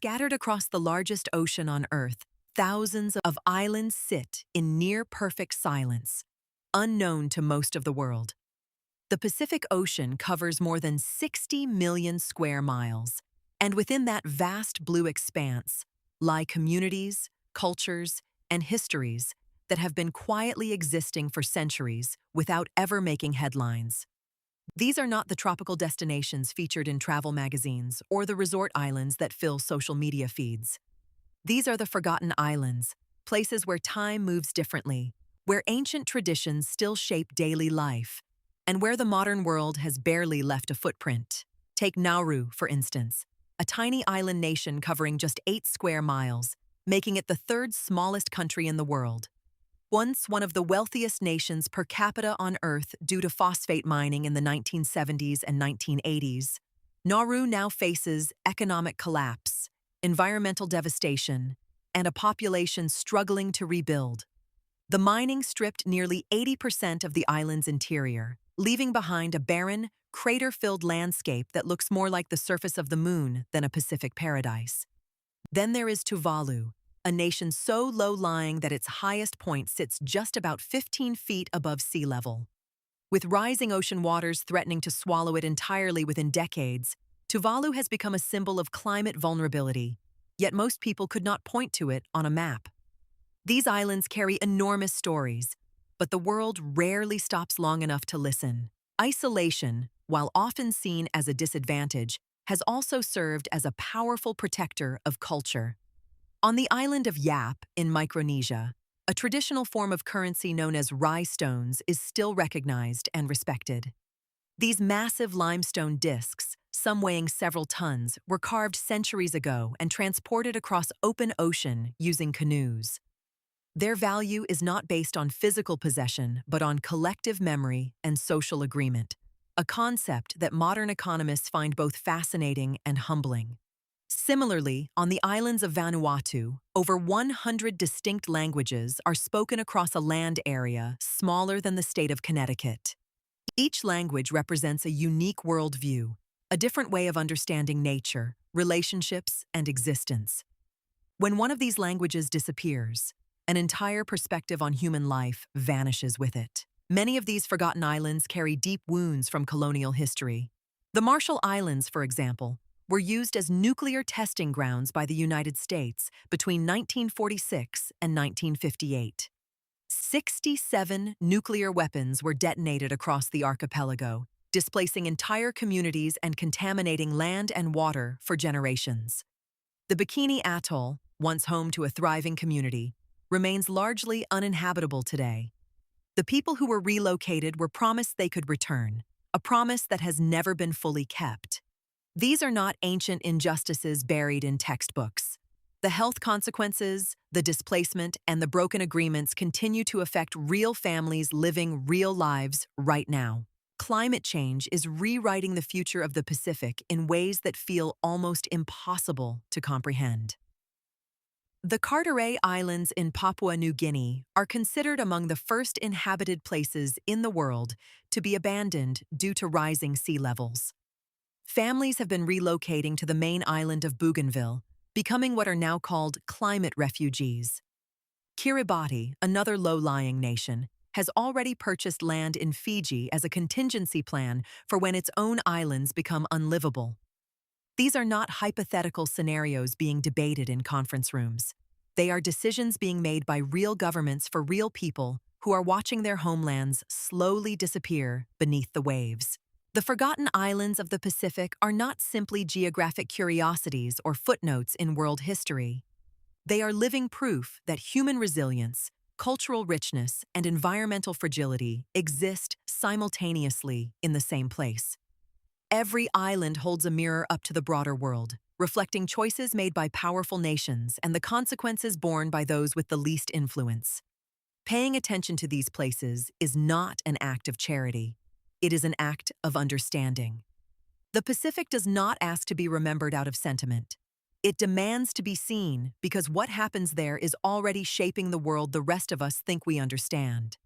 Scattered across the largest ocean on Earth, thousands of islands sit in near-perfect silence, unknown to most of the world. The Pacific Ocean covers more than 60 million square miles, and within that vast blue expanse lie communities, cultures, and histories that have been quietly existing for centuries without ever making headlines. These are not the tropical destinations featured in travel magazines or the resort islands that fill social media feeds. These are the forgotten islands, places where time moves differently, where ancient traditions still shape daily life, and where the modern world has barely left a footprint. Take Nauru, for instance, a tiny island nation covering just 8 square miles, making it the third smallest country in the world. Once one of the wealthiest nations per capita on Earth due to phosphate mining in the 1970s and 1980s, Nauru now faces economic collapse, environmental devastation, and a population struggling to rebuild. The mining stripped nearly 80% of the island's interior, leaving behind a barren, crater-filled landscape that looks more like the surface of the moon than a Pacific paradise. Then there is Tuvalu, a nation so low-lying that its highest point sits just about 15 feet above sea level. With rising ocean waters threatening to swallow it entirely within decades, Tuvalu has become a symbol of climate vulnerability, yet most people could not point to it on a map. These islands carry enormous stories, but the world rarely stops long enough to listen. Isolation, while often seen as a disadvantage, has also served as a powerful protector of culture. On the island of Yap in Micronesia, a traditional form of currency known as rye stones is still recognized and respected. These massive limestone discs, some weighing several tons, were carved centuries ago and transported across open ocean using canoes. Their value is not based on physical possession, but on collective memory and social agreement, a concept that modern economists find both fascinating and humbling. Similarly, on the islands of Vanuatu, over 100 distinct languages are spoken across a land area smaller than the state of Connecticut. Each language represents a unique worldview, a different way of understanding nature, relationships, and existence. When one of these languages disappears, an entire perspective on human life vanishes with it. Many of these forgotten islands carry deep wounds from colonial history. The Marshall Islands, for example, were used as nuclear testing grounds by the United States between 1946 and 1958. 67 nuclear weapons were detonated across the archipelago, displacing entire communities and contaminating land and water for generations. The Bikini Atoll, once home to a thriving community, remains largely uninhabitable today. The people who were relocated were promised they could return, a promise that has never been fully kept. These are not ancient injustices buried in textbooks. The health consequences, the displacement, and the broken agreements continue to affect real families living real lives right now. Climate change is rewriting the future of the Pacific in ways that feel almost impossible to comprehend. The Carteret Islands in Papua New Guinea are considered among the first inhabited places in the world to be abandoned due to rising sea levels. Families have been relocating to the main island of Bougainville, becoming what are now called climate refugees. Kiribati, another low-lying nation, has already purchased land in Fiji as a contingency plan for when its own islands become unlivable. These are not hypothetical scenarios being debated in conference rooms. They are decisions being made by real governments for real people who are watching their homelands slowly disappear beneath the waves. The forgotten islands of the Pacific are not simply geographic curiosities or footnotes in world history. They are living proof that human resilience, cultural richness, and environmental fragility exist simultaneously in the same place. Every island holds a mirror up to the broader world, reflecting choices made by powerful nations and the consequences borne by those with the least influence. Paying attention to these places is not an act of charity. It is an act of understanding. The Pacific does not ask to be remembered out of sentiment. It demands to be seen because what happens there is already shaping the world the rest of us think we understand.